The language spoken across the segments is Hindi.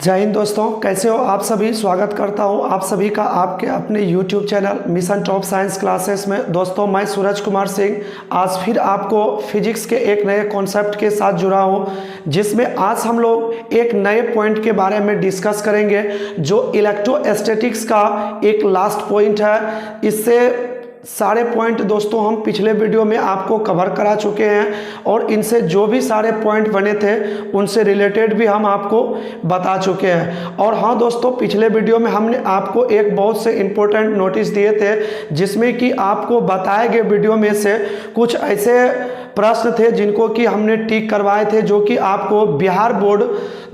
जय हिंद दोस्तों, कैसे हो आप सभी। स्वागत करता हूं आप सभी का आपके अपने YouTube channel mission top science classes में। दोस्तों मैं सूरज कुमार सिंह आज फिर आपको फिजिक्स के एक नए कॉन्सेप्ट के साथ जुड़ा हूं, जिसमें आज हम लोग एक नए पॉइंट के बारे में डिस्कस करेंगे जो इलेक्ट्रोस्टैटिक्स का एक लास्ट पॉइंट है। इससे सारे पॉइंट दोस्तों हम पिछले वीडियो में आपको कवर करा चुके हैं और इनसे जो भी सारे पॉइंट बने थे उनसे रिलेटेड भी हम आपको बता चुके हैं। और हाँ दोस्तों, पिछले वीडियो में हमने आपको एक बहुत से इम्पोर्टेंट नोटिस दिए थे, जिसमें कि आपको बताए गए वीडियो में से कुछ ऐसे प्रश्न थे जिनको कि हमने टिक करवाए थे, जो कि आपको बिहार बोर्ड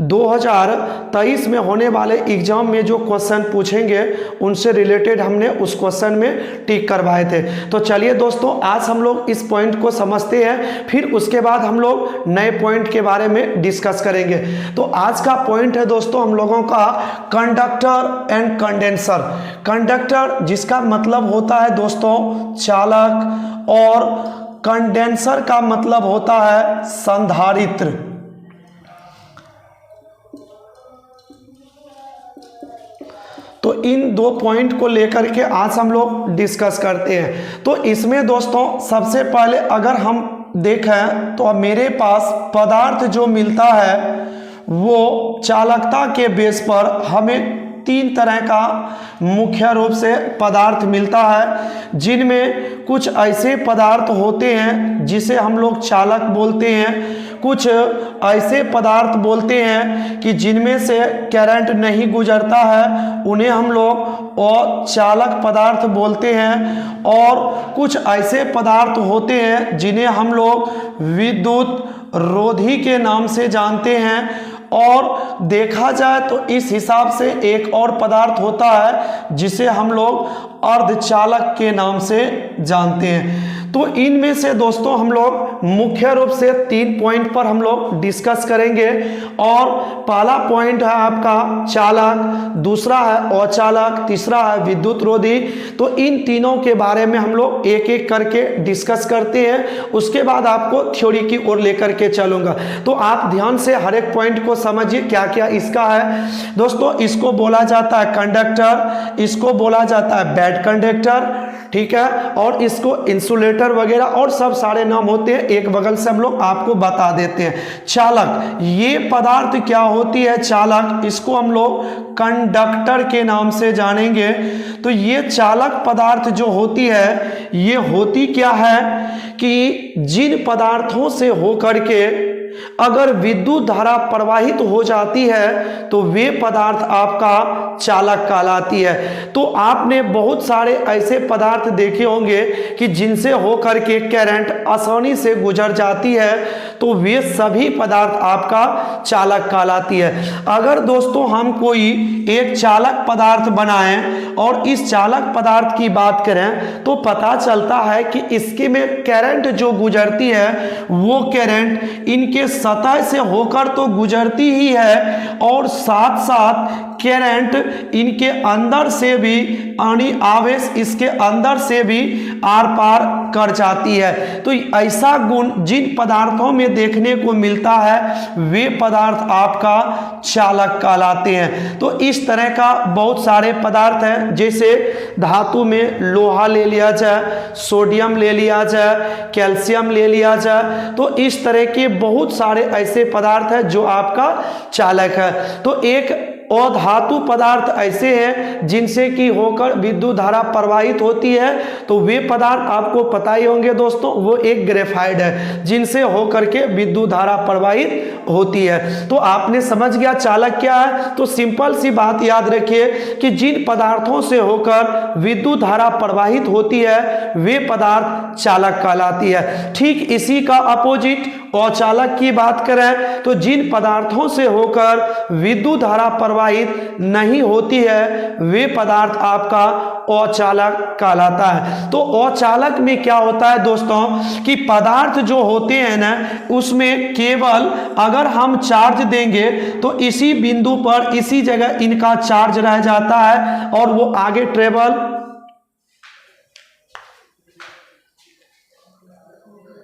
2023 में होने वाले एग्जाम में जो क्वेश्चन पूछेंगे उनसे रिलेटेड हमने उस क्वेश्चन में टिक करवाए थे। तो चलिए दोस्तों, आज हम लोग इस पॉइंट को समझते हैं, फिर उसके बाद हम लोग नए पॉइंट के बारे में डिस्कस करेंगे। तो आज का पॉइंट है दोस्तों हम लोगों का कंडक्टर एंड कंडेंसर। कंडक्टर जिसका मतलब होता है दोस्तों चालक, और कंडेंसर का मतलब होता है संधारित्र। तो इन दो पॉइंट को लेकर के आज हम लोग डिस्कस करते हैं। तो इसमें दोस्तों सबसे पहले अगर हम देखें तो मेरे पास पदार्थ जो मिलता है वो चालकता के बेस पर हमें तीन तरह का मुख्य रूप से पदार्थ मिलता है, जिनमें कुछ ऐसे पदार्थ होते हैं जिसे हम लोग चालक बोलते हैं, कुछ ऐसे पदार्थ बोलते हैं कि जिनमें से करंट नहीं गुजरता है, उन्हें हम लोग अचालक पदार्थ बोलते हैं, और कुछ ऐसे पदार्थ होते हैं जिन्हें हम लोग विद्युत रोधी के नाम से जानते हैं। और देखा जाए तो इस हिसाब से एक और पदार्थ होता है जिसे हम लोग अर्धचालक के नाम से जानते हैं। तो इनमें से दोस्तों हम लोग मुख्य रूप से तीन पॉइंट पर हम लोग डिस्कस करेंगे। और पहला पॉइंट है आपका चालक, दूसरा है अचालक, तीसरा है विद्युत रोधी। तो इन तीनों के बारे में हम लोग एक एक करके डिस्कस करते हैं, उसके बाद आपको थ्योरी की ओर लेकर के चलूंगा। तो आप ध्यान से हर एक पॉइंट को समझिए क्या क्या इसका है। दोस्तों इसको बोला जाता है कंडक्टर, इसको बोला जाता है बैड कंडक्टर, ठीक है, और इसको इंसुलेटर वगैरह और सब सारे नाम होते हैं, एक बगल से हम लोग आपको बता देते हैं। चालक, ये पदार्थ क्या होती है चालक, इसको हम लोग कंडक्टर के नाम से जानेंगे। तो ये चालक पदार्थ जो होती है ये होती क्या है कि जिन पदार्थों से होकर के अगर विद्युत धारा प्रवाहित हो जाती है तो वे पदार्थ आपका चालक कहलाती है। तो आपने बहुत सारे ऐसे पदार्थ देखे होंगे कि जिनसे होकर के करंट आसानी से गुजर जाती है, तो वे सभी पदार्थ आपका चालक कहलाती है। अगर दोस्तों हम कोई एक चालक पदार्थ बनाएं और इस चालक पदार्थ की बात करें तो पता चलता है कि इसके में करंट जो गुजरती है वो करंट इनके सतह से होकर तो गुजरती ही है, और साथ साथ करंट इनके अंदर से भी यानी आवेश इसके अंदर से भी आर पार कर जाती है। तो ऐसा गुण जिन पदार्थों में देखने को मिलता है वे पदार्थ आपका चालक कहलाते हैं। तो इस तरह का बहुत सारे पदार्थ हैं, जैसे धातु में लोहा ले लिया जाए, सोडियम ले लिया जाए, कैल्शियम ले लिया जाए। तो इस तरह के बहुत सारे ऐसे पदार्थ हैं जो आपका चालक है। तो एक अधातु पदार्थ ऐसे हैं जिनसे कि होकर विद्युत धारा प्रवाहित होती है, तो वे पदार्थ आपको पता ही होंगे दोस्तों, वो एक ग्रेफाइट है जिनसे होकर के विद्युत धारा प्रवाहित होती है। तो आपने समझ गया चालक क्या है। तो सिंपल सी बात याद रखिए कि जिन पदार्थों से होकर विद्युत धारा प्रवाहित होती है वे पदार्थ चालक कहलाती है। ठीक इसी का अपोजिट अचालक की बात करें तो जिन पदार्थों से होकर विद्युत धारा प्रवाहित नहीं होती है वे पदार्थ आपका अचालक कहलाता है। तो अचालक में क्या होता है दोस्तों कि पदार्थ जो होते हैं ना उसमें केवल अगर हम चार्ज देंगे तो इसी बिंदु पर इसी जगह इनका चार्ज रह जाता है और वो आगे ट्रेवल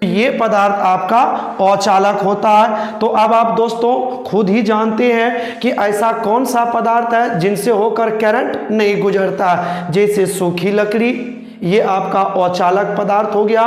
ये पदार्थ आपका अचालक होता है। तो अब आप दोस्तों खुद ही जानते हैं कि ऐसा कौन सा पदार्थ है जिनसे होकर करंट नहीं गुजरता। जैसे सूखी लकड़ी, ये आपका अचालक पदार्थ हो गया।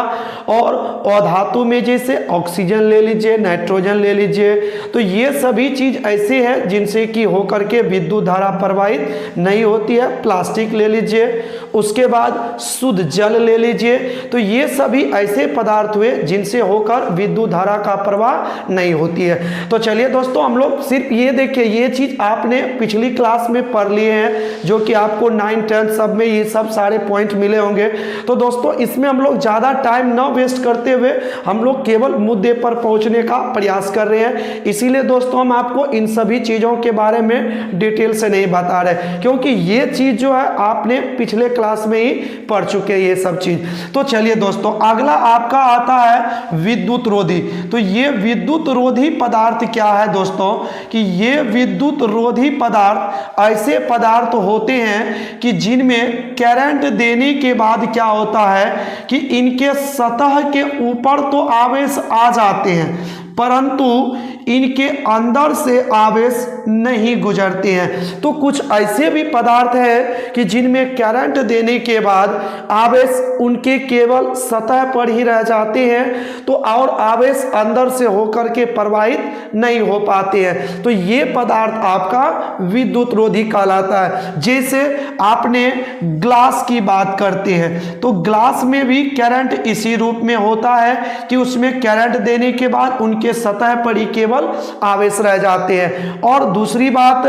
और अधातु में जैसे ऑक्सीजन ले लीजिए, नाइट्रोजन ले लीजिए, तो ये सभी चीज ऐसे हैं जिनसे कि होकर के विद्युत धारा प्रवाहित नहीं होती है। प्लास्टिक ले लीजिए, उसके बाद शुद्ध जल ले लीजिए, तो ये सभी ऐसे पदार्थ हुए जिनसे होकर विद्युत धारा का प्रवाह नहीं होती है। तो चलिए दोस्तों, हम लोग सिर्फ ये देखिए, ये चीज आपने पिछली क्लास में पढ़ लिए हैं, जो कि आपको 9, 10 सब में ये सब सारे पॉइंट मिले होंगे। तो दोस्तों, इसमें हम लोग ज्यादा टाइम ना वेस्ट करते हुए हम लोग केवल मुद्दे पर पहुंचने का प्रयास कर रहे हैं। इसीलिए दोस्तों, हम आपको इन सभी चीजों के बारे में डिटेल से नहीं बता रहे, क्योंकि ये चीज जो है आपने पिछले क्लास में ही पढ़ चुके हैं ये सब चीज। तो चलिए दोस्तों, अगला आपका आता है विद्युत रोधी। तो ये विद्युत रोधी पदार्थ क्या है दोस्तों, कि ये विद्युत रोधी पदार्थ ऐसे पदार्थ होते हैं कि जिनमें करंट देने के बाद क्या होता है कि इनके सतह के ऊपर तो आवेश आ जाते हैं, परंतु इनके अंदर से आवेश नहीं गुजरते हैं। तो कुछ ऐसे भी पदार्थ हैं कि जिनमें करंट देने के बाद आवेश उनके केवल सतह पर ही रह जाते हैं, तो और आवेश अंदर से होकर के प्रवाहित नहीं हो पाते हैं। तो ये पदार्थ आपका विद्युत रोधी कहलाता है। जैसे आपने ग्लास की बात करते हैं, तो ग्लास में भी करंट इसी रूप में होता है कि उसमें करंट देने के बाद उनके सतह पर ही केवल आवेश रह जाते हैं। और दूसरी बात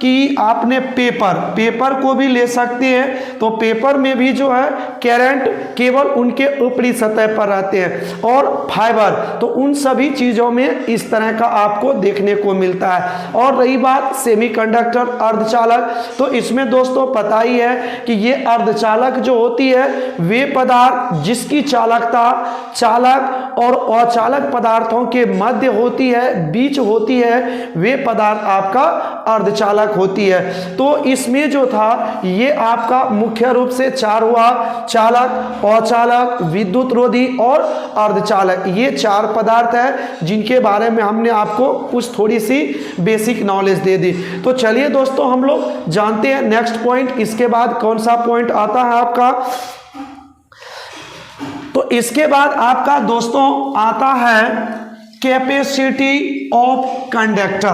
कि आपने पेपर को भी ले सकते हैं, तो पेपर में भी जो है करंट केवल उनके ऊपरी सतह पर रहते हैं। और फाइबर, तो उन सभी चीजों में इस तरह का आपको देखने को मिलता है। और रही बात सेमीकंडक्टर, अर्धचालक, तो इसमें दोस्तों पता ही है कि ये अर्धचालक जो होती है, वे पदार्थ जिसकी चालकता चालक और अचालक पदार्थों के मध्य होती है, बीच होती है, वे पदार्थ आपका अर्धचालक होती है। तो इसमें जो था ये आपका मुख्य रूप से 4 हुआ, चालक, अचालक, विद्युत रोधी और अर्धचालक। ये 4 पदार्थ है जिनके बारे में हमने आपको कुछ थोड़ी सी बेसिक नॉलेज दे दी। तो चलिए दोस्तों, हम लोग जानते हैं नेक्स्ट पॉइंट। इसके बाद कौन सा पॉइंट आता है आपका, तो इसके बाद आपका दोस्तों आता है capacity of conductor,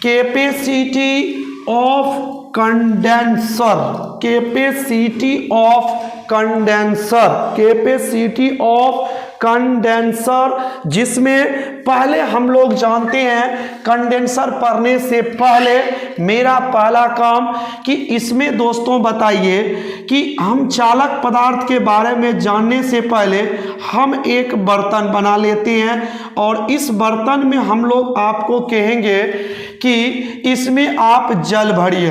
capacity of condenser, capacity of condenser, capacity of condenser, जिसमें पहले हम लोग जानते हैं कंडेंसर पढ़ने से पहले मेरा पहला काम कि इसमें दोस्तों बताइए कि हम चालक पदार्थ के बारे में जानने से पहले हम एक बर्तन बना लेते हैं, और इस बर्तन में हम लोग आपको कहेंगे कि इसमें आप जल भरिए।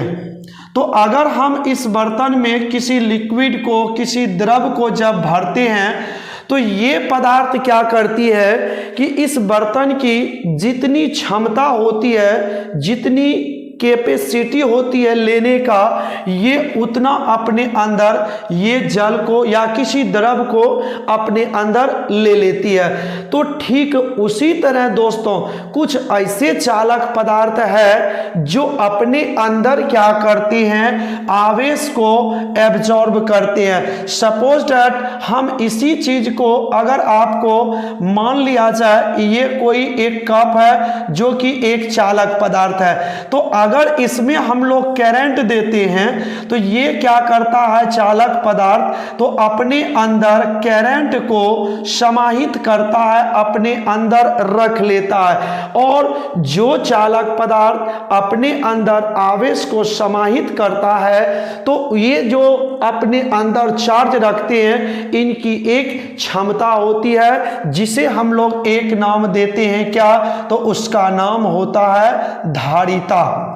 तो अगर हम इस बर्तन में किसी लिक्विड को, किसी द्रव को जब भरते हैं, तो ये पदार्थ क्या करती है कि इस बर्तन की जितनी क्षमता होती है, जितनी कैपेसिटी होती है लेने का, ये उतना अपने अंदर ये जल को या किसी द्रव को अपने अंदर ले लेती है। तो ठीक उसी तरह दोस्तों कुछ ऐसे चालक पदार्थ है जो अपने अंदर क्या करते हैं, आवेश को एब्जॉर्ब करते हैं। सपोज दैट हम इसी चीज को अगर आपको मान लिया जाए, ये कोई एक कप है जो कि एक चालक पदार्थ है, तो अगर इसमें हम लोग करंट देते हैं तो ये क्या करता है चालक पदार्थ, तो अपने अंदर करंट को समाहित करता है, अपने अंदर रख लेता है। और जो चालक पदार्थ अपने अंदर आवेश को समाहित करता है, तो ये जो अपने अंदर चार्ज रखते हैं, इनकी एक क्षमता होती है जिसे हम लोग एक नाम देते हैं क्या, तो उसका नाम होता है धारिता।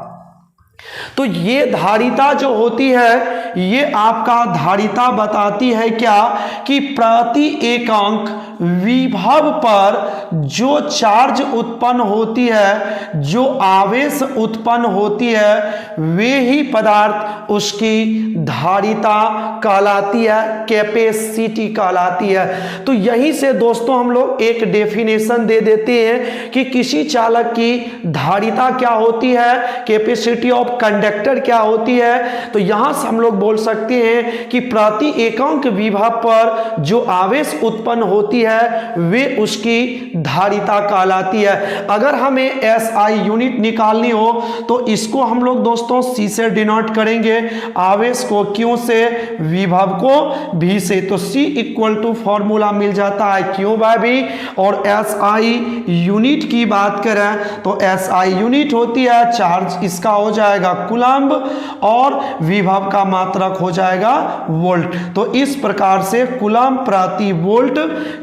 तो ये धारिता जो होती है ये आपका धारिता बताती है क्या कि प्रति एकांक विभव पर जो चार्ज उत्पन्न होती है, जो आवेश उत्पन्न होती है, वे ही पदार्थ उसकी धारिता कहलाती है, कैपेसिटी कहलाती है। तो यहीं से दोस्तों हम लोग एक डेफिनेशन दे देते हैं कि किसी चालक की धारिता क्या होती है, कैपेसिटी ऑफ कंडक्टर क्या होती है। तो यहां से हम लोग बोल सकते हैं कि प्रति एकांक विभव पर जो आवेश उत्पन्न होती है वे उसकी धारिता कहलाती है। अगर हमें SI यूनिट निकालनी हो तो इसको हम लोग दोस्तों C से डिनोट करेंगे, आवेश को Q से, विभव को V से। तो C इक्वल टू फॉर्मूला मिल जाता है Q बाय V। और SI यूनिट की बात करें तो SI यूनिट होती है चार्ज, इसका हो जाएगा कूलम्ब, और विभव का मात्रक हो जाएगा वोल्ट। तो इस प्रकार से कूलम्ब प्रति वोल्ट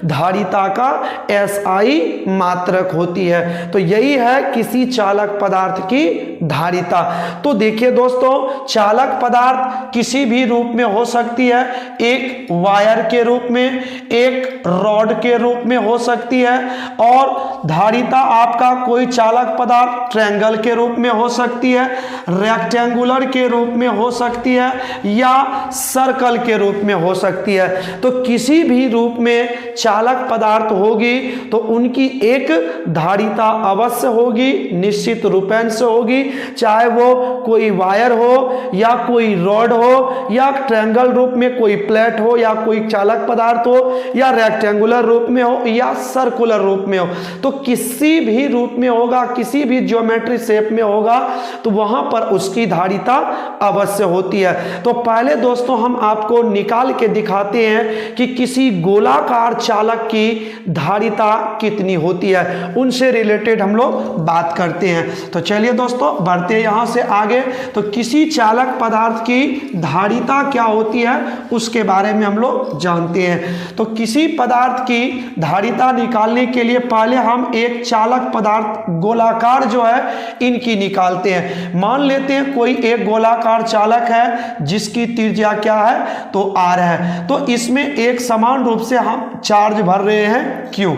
धारिता का SI मात्रक होती है। तो यही है किसी चालक पदार्थ की धारिता। तो देखिए दोस्तों, चालक पदार्थ किसी भी रूप में हो सकती है, एक वायर के रूप में, एक रॉड के रूप में हो सकती है, और धारिता आपका कोई चालक पदार्थ ट्रायंगल के रूप में हो सकती है, रेक्टेंगुलर के रूप में हो सकती है, या सर्कल के रूप में हो सकती है। तो किसी भी रूप में चालक पदार्थ होगी तो उनकी एक धारिता अवश्य होगी, निश्चित रूपेण से होगी, चाहे वो कोई वायर हो या कोई रॉड हो या ट्रायंगल रूप में कोई प्लेट हो या कोई चालक पदार्थ हो या रेक्टेंगुलर रूप में हो या सर्कुलर रूप में हो। तो किसी भी रूप में होगा, किसी भी ज्योमेट्री शेप में होगा तो वहां पर उसकी धारिता अवश्य होती है। तो पहले दोस्तों हम आपको निकाल के दिखाते हैं कि किसी गोलाकार चालक की धारिता कितनी होती है, उनसे रिलेटेड हम लोग बात करते हैं। तो चलिए दोस्तों बढ़ते हैं यहां से आगे। तो किसी चालक पदार्थ की धारिता क्या होती है उसके बारे में हम लोग जानते हैं। तो किसी पदार्थ की धारिता निकालने के लिए पहले हम एक चालक पदार्थ गोलाकार जो है इनकी निकालते हैं। मान लेते हैं कोई एक गोलाकार चालक है जिसकी त्रिज्या क्या है तो R है। तो इसमें एक समान रूप से हम चार्ज भर रहे हैं Q।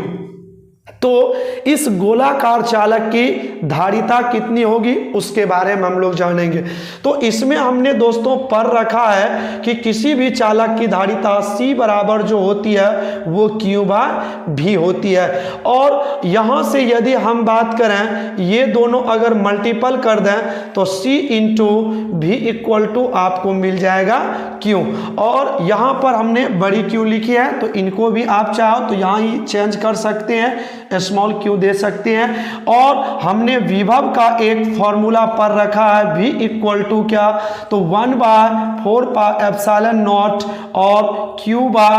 तो इस गोलाकार चालक की धारिता कितनी होगी उसके बारे में हम लोग जानेंगे। तो इसमें हमने दोस्तों पढ़ रखा है कि किसी भी चालक की धारिता C बराबर जो होती है वो Q बाय V होती है। और यहाँ से यदि हम बात करें, ये दोनों अगर मल्टीपल कर दें तो C into V equal to आपको मिल जाएगा Q। और यहाँ पर हमने बड़ी Q लिखी है, तो इनको भी आप चाहो तो यहाँ ही चेंज कर सकते हैं, स्मॉल q दे सकते हैं। और हमने विभव का एक फॉर्मूला पढ़ रखा है v इक्वल टू क्या, तो 1/4 पाई एप्सिलॉन नॉट और q बाय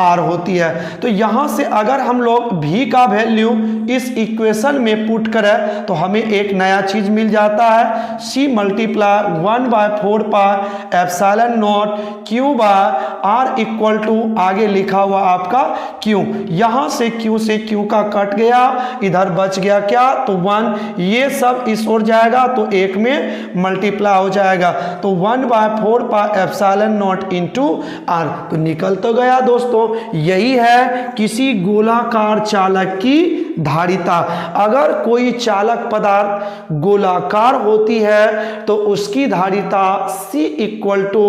r होती है। तो यहां से अगर हम लोग v का वैल्यू इस इक्वेशन में पुट करें तो हमें एक नया चीज मिल जाता है, c multiply 1/4 pi epsilon not q by r equal to आगे लिखा हुआ आपका q। यहां से q का कट गया, इधर बच गया क्या, तो 1, ये सब इस ओर जाएगा तो एक में मल्टीप्लाई हो जाएगा। तो 1/4 pi epsilon not into r, तो निकल तो गया दोस्तों। यही है किसी गोलाकार चालक की धारिता। अगर कोई चालक पदार्थ गोलाकार होती है तो उसकी धारिता C equal to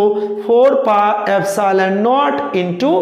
4 pi epsilon not into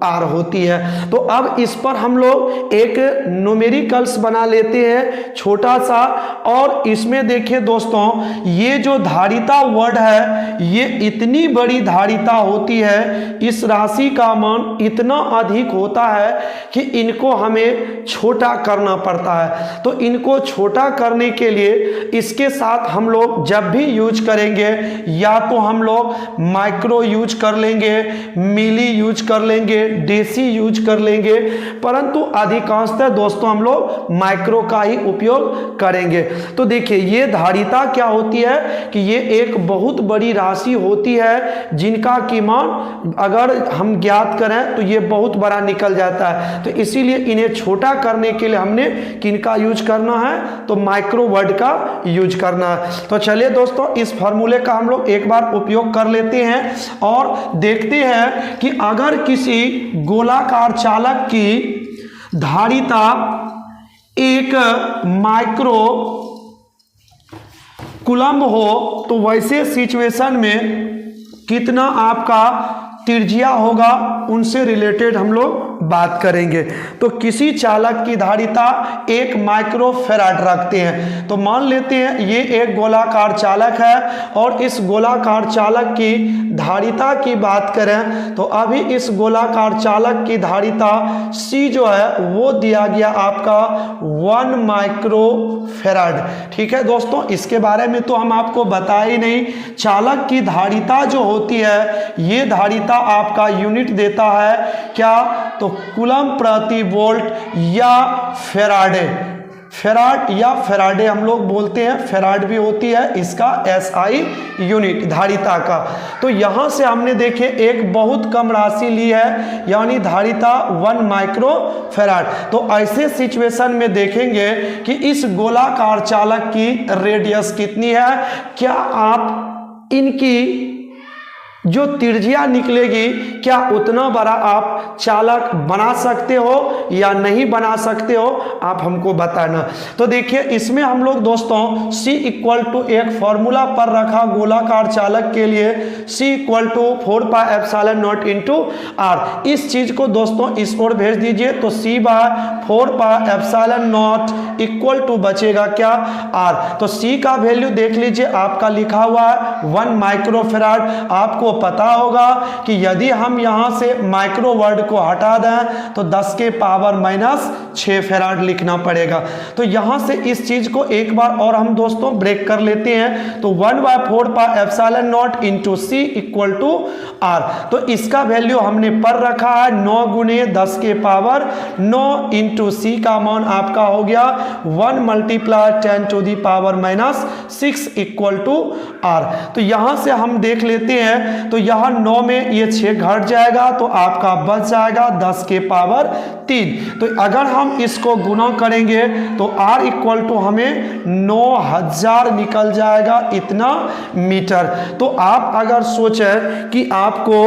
R होती है। तो अब इस पर हम लोग एक न्यूमेरिकल्स बना लेते हैं छोटा सा, और इसमें देखिए दोस्तों, ये जो धारिता वर्ड है ये इतनी बड़ी धारिता होती है, इस राशि का मान इतना अधिक होता है कि इनको हमें छोटा करना पड़ता है। तो इनको छोटा करने के लिए इसके साथ हम लोग जब भी यूज करेंगे या तो हम लोग माइक्रो यूज कर लेंगे, मिली यूज कर लेंगे, डेसी यूज कर लेंगे, परंतु अधिकांशतः दोस्तों हम लोग माइक्रो का ही उपयोग करेंगे। तो देखिए ये धारिता क्या होती है कि ये एक बहुत बड़ी राशि होती है जिनका की मान अगर हम ज्ञात करें तो ये बहुत बड़ा निकल जाता है। तो इसीलिए इन्हें छोटा करने के लिए हम हमने किनका यूज करना है, तो माइक्रोवर्ड का यूज करना है। तो चलिए दोस्तों, इस फार्मूले का हम लोग एक बार उपयोग कर लेते हैं और देखते हैं कि अगर किसी गोलाकार चालक की धारिता 1 माइक्रो कूलम्ब हो तो वैसे सिचुएशन में कितना आपका त्रिज्या होगा, उनसे रिलेटेड हम लोग बात करेंगे। तो किसी चालक की धारिता 1 माइक्रोफैराड रखते हैं, तो मान लेते हैं ये एक गोलाकार चालक है और इस गोलाकार चालक की धारिता की बात करें तो अभी इस गोलाकार चालक की धारिता C जो है वो दिया गया आपका 1 माइक्रोफैराड। ठीक है दोस्तों, इसके बारे में तो हम आपको बता ही नहीं। चालक की धारिता जो होती है, ये धारिता आपका यूनिट देता है क्या, तो कूलम्ब प्रति वोल्ट या फैराडे। फैराड या फैराडे हम लोग बोलते हैं, फैराड भी होती है इसका SI यूनिट धारिता का। तो यहां से हमने देखे एक बहुत कम राशि ली है, यानी धारिता 1 माइक्रो फैराड। तो ऐसे सिचुएशन में देखेंगे कि इस गोलाकार चालक की रेडियस कितनी है, क्या आप इनकी जो त्रिज्या निकलेगी क्या उतना बड़ा आप चालक बना सकते हो या नहीं बना सकते हो, आप हमको बताना। तो देखिए इसमें हम लोग दोस्तों C इक्वल टू एक फॉर्मूला पर रखा गोलाकार चालक के लिए, C equal to 4πε0 into R। इस चीज को दोस्तों इस ओर भेज दीजिए तो C/4πε0 इक्वल टू बचेगा क्या, R। तो C का वैल्यू देख लीजिए, आपका लिखा हुआ है 1 माइक्रोफैराड। आपको पता होगा कि यदि हम यहां से माइक्रोवर्ड को हटा दें तो 10 के पावर -6 फैराड लिखना पड़ेगा। तो यहां से इस चीज को एक बार और हम दोस्तों ब्रेक कर लेते हैं। तो 1/4πε0 into C equal to R। तो इसका वैल्यू हमने पर रखा है 9 गुने 10 के पावर 9 इंटू C का मान आपका हो गया 1 × 10⁻⁻6 इक्वल टू R। तो यहां से हम देख लेते हैं, तो यहां 9 में ये 6 घट जाएगा तो आपका बच जाएगा 10 के पावर 3। तो अगर हम इसको गुना करेंगे तो R इक्वल टू हमें 9000 निकल जाएगा इतना मीटर। तो आप अगर सोचें कि आपको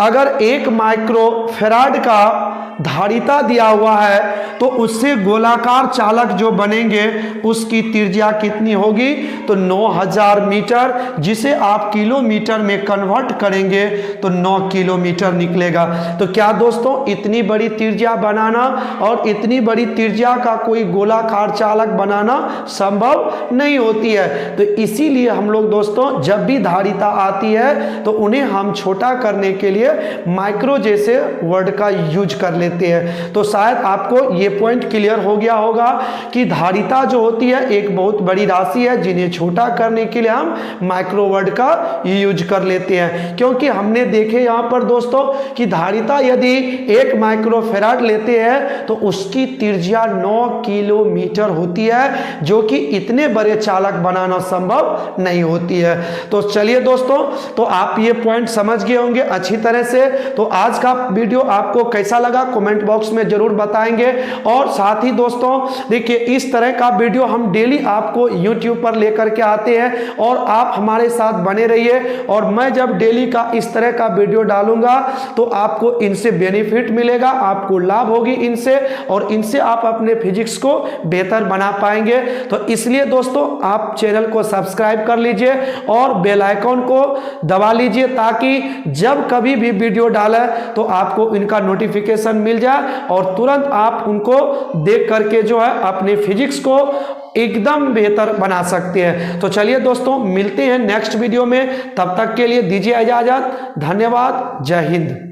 अगर 1 माइक्रोफैराड का धारिता दिया हुआ है तो उससे गोलाकार चालक जो बनेंगे उसकी त्रिज्या कितनी होगी, तो 9000 मीटर, जिसे आप किलोमीटर में कन्वर्ट करेंगे तो 9 किलोमीटर निकलेगा। तो क्या दोस्तों इतनी बड़ी त्रिज्या बनाना और इतनी बड़ी त्रिज्या का कोई गोलाकार चालक बनाना संभव नहीं होती है। तो इसीलिए हम लोग दोस्तों जब भी धारिता आती है तो उन्हें हम छोटा करने के लिए माइक्रो जैसे वर्ड का यूज कर लेते हैं। तो शायद आपको ये पॉइंट क्लियर हो गया होगा कि धारिता जो होती है एक बहुत बड़ी राशि है, जिन्हें छोटा करने के लिए हम माइक्रोवर्ड का यूज कर लेते हैं। क्योंकि हमने देखे यहाँ पर दोस्तों कि धारिता यदि 1 माइक्रोफैराड लेते हैं तो उसकी त्रिज्या 9 किलोमीटर होती है, जो कि इतने बड़े चालक बनाना संभव नहीं होती है। तो चलिए दोस्तों, तो आप ये पॉइंट समझ गए होंगे अच्छी तरह से। तो आज का वीडियो आपको कैसा लगा कमेंट बॉक्स में जरूर बताएंगे। और साथ ही दोस्तों देखिए इस तरह का वीडियो हम डेली आपको YouTube पर लेकर के आते हैं और आप हमारे साथ बने रहिए। और मैं जब डेली का इस तरह का वीडियो डालूंगा तो आपको इनसे बेनिफिट मिलेगा, आपको लाभ होगी इनसे, और इनसे आप अपने फिजिक्स को बेहतर बना पाएंगे। तो इसलिए दोस्तों आप चैनल को सब्सक्राइब कर लीजिए और बेल आइकन को दबा लीजिए ताकि जब कभी भी वीडियो डालें तो आपको इनका नोटिफिकेशन मिल जाए और तुरंत आप उनको देख करके जो है अपने फिजिक्स को एकदम बेहतर बना सकते हैं। तो चलिए दोस्तों मिलते हैं नेक्स्ट वीडियो में, तब तक के लिए दीजिए इजाजत। धन्यवाद, जय हिंद।